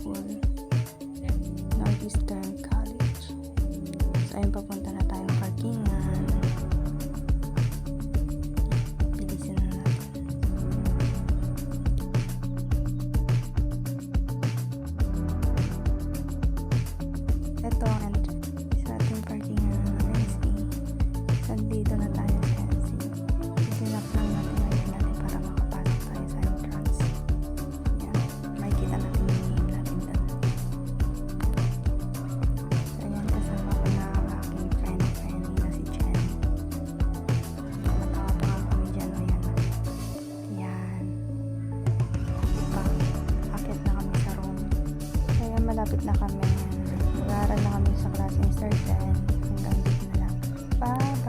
School, Northeastern College. So ayun, papunta na tayong parkingan. Bilisin na natin. Ito ang entrance sa ating parkingan ng NC. So dito na tayo sa NC. Itinap lang natin ngayon natin para makapasok tayo sa entrance. Yan, makikita natin yung name natin doon. So yan, kasama ko na ang aking friend na si Jen. Matawa-tawa kami dyan, o yan. Yan. Diba? Akit na kami sa room. So yan, malapit na kami. Mag-aaral na kami sa klase ni Sir Jen. Hanggang dito na lang. Bye!